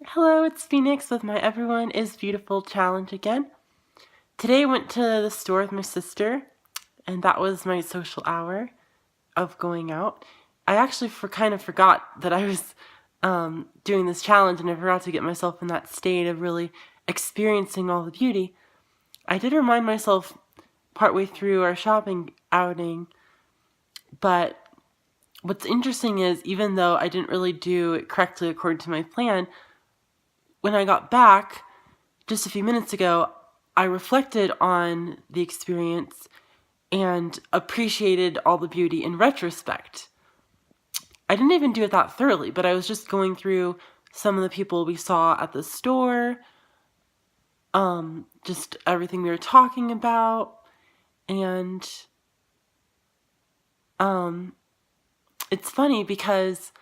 Hello, it's Phoenix with my Everyone is Beautiful challenge again. Today I went to the store with my sister, and that was my social hour of going out. I actually kind of forgot that I was doing this challenge, and I forgot to get myself in that state of really experiencing all the beauty. I did remind myself partway through our shopping outing, but what's interesting is even though I didn't really do it correctly according to my plan, when I got back just a few minutes ago, I reflected on the experience and appreciated all the beauty in retrospect. I didn't even do it that thoroughly, but I was just going through some of the people we saw at the store, just everything we were talking about, and it's funny because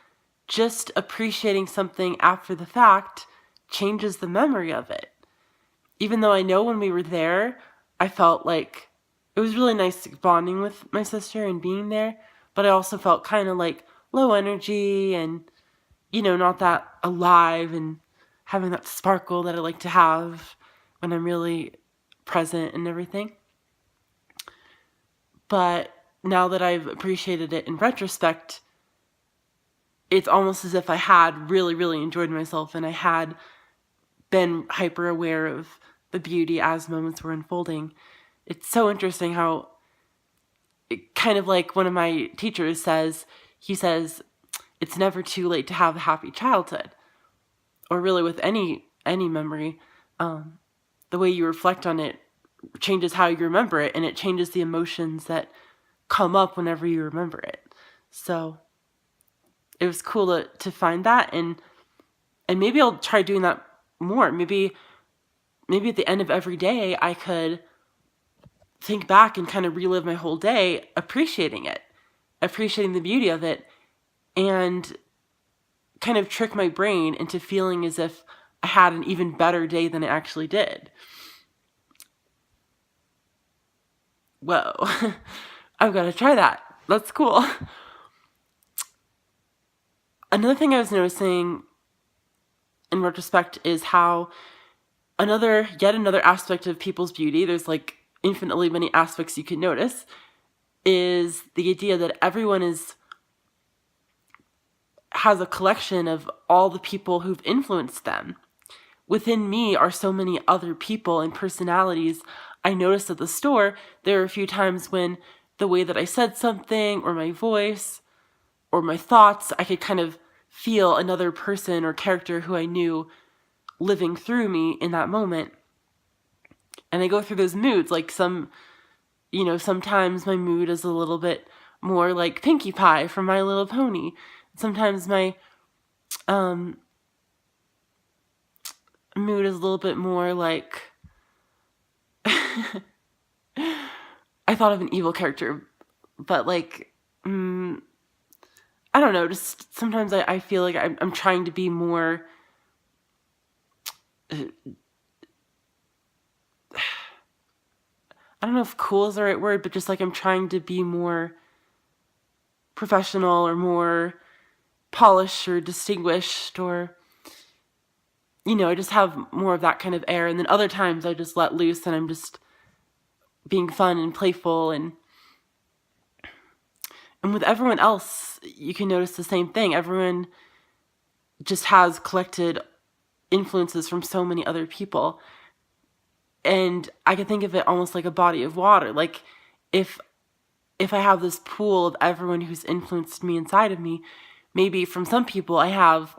just appreciating something after the fact changes the memory of it. Even though I know when we were there, I felt like it was really nice bonding with my sister and being there, but I also felt kind of like low energy and, not that alive and having that sparkle that I like to have when I'm really present and everything. But now that I've appreciated it in retrospect, it's almost as if I had really, really enjoyed myself and I had been hyper aware of the beauty as moments were unfolding. It's so interesting how, kind of like one of my teachers says, he says, it's never too late to have a happy childhood. Or really with any memory, the way you reflect on it changes how you remember it, and it changes the emotions that come up whenever you remember it. So it was cool to find that, and maybe I'll try doing that more. Maybe at the end of every day I could think back and kind of relive my whole day appreciating it, appreciating the beauty of it, and kind of trick my brain into feeling as if I had an even better day than I actually did. Whoa, I've got to try that. That's cool. Another thing I was noticing in retrospect is how yet another aspect of people's beauty, there's like infinitely many aspects you can notice, is the idea that everyone has a collection of all the people who've influenced them. Within me are so many other people and personalities. I noticed at the store there were a few times when the way that I said something or my voice or my thoughts, I could kind of feel another person or character who I knew living through me in that moment. And I go through those moods, like sometimes my mood is a little bit more like Pinkie Pie from My Little Pony. Sometimes my mood is a little bit more like I thought of an evil character, but like I don't know, just sometimes I feel like I'm trying to be more I don't know if cool is the right word, but just like I'm trying to be more professional or more polished or distinguished, or I just have more of that kind of air. And then other times I just let loose and I'm just being fun and playful, and with everyone else you can notice the same thing. Everyone just has collected influences from so many other people, and I can think of it almost like a body of water. Like if I have this pool of everyone who's influenced me inside of me, maybe from some people I have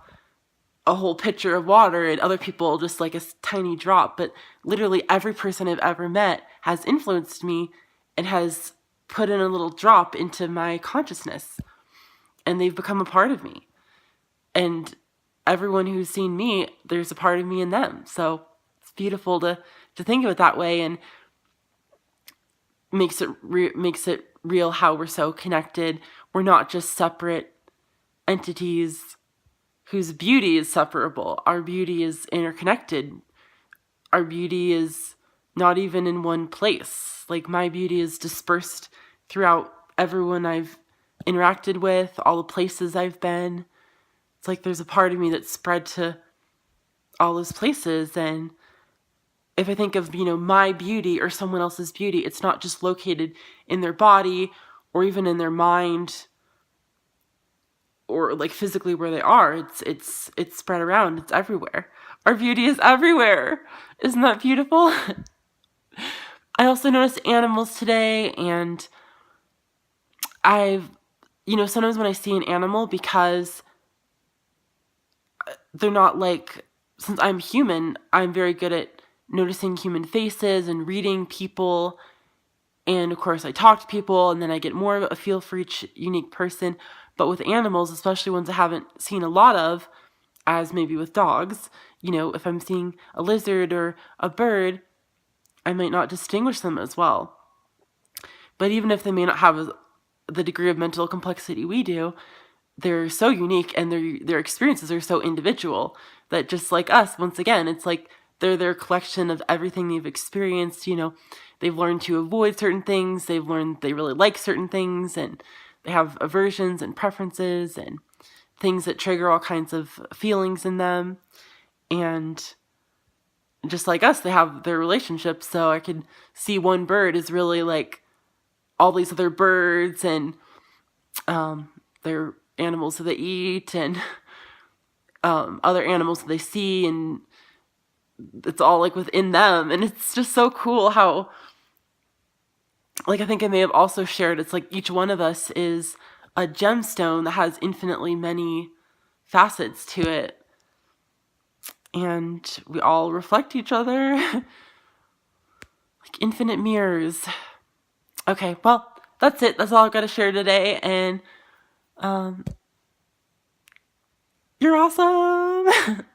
a whole pitcher of water and other people just like a tiny drop, but literally every person I've ever met has influenced me and has put in a little drop into my consciousness, and they've become a part of me. And everyone who's seen me, there's a part of me in them. So it's beautiful to think of it that way, and makes it real how we're so connected. We're not just separate entities whose beauty is separable. Our beauty is interconnected. Our beauty is not even in one place. Like my beauty is dispersed throughout everyone I've interacted with, all the places I've been. It's like there's a part of me that's spread to all those places. And if I think of, my beauty or someone else's beauty, it's not just located in their body or even in their mind or like physically where they are. It's spread around. It's everywhere. Our beauty is everywhere. Isn't that beautiful? I also noticed animals today, and sometimes when I see an animal, because they're not like, since I'm human, I'm very good at noticing human faces and reading people. And of course, I talk to people, and then I get more of a feel for each unique person. But with animals, especially ones I haven't seen a lot of, as maybe with dogs, if I'm seeing a lizard or a bird, I might not distinguish them as well. But even if they may not have the degree of mental complexity we do, they're so unique, and their experiences are so individual that, just like us, once again, it's like they're their collection of everything they've experienced. They've learned to avoid certain things, they've learned they really like certain things, and they have aversions and preferences and things that trigger all kinds of feelings in them. And just like us, they have their relationships. So I could see one bird is really like all these other birds, and their animals that they eat, and other animals that they see, and it's all like within them. And it's just so cool how, like, I think I may have also shared, it's like each one of us is a gemstone that has infinitely many facets to it, and we all reflect each other like infinite mirrors. Okay, well, that's it. That's all I've got to share today, and you're awesome.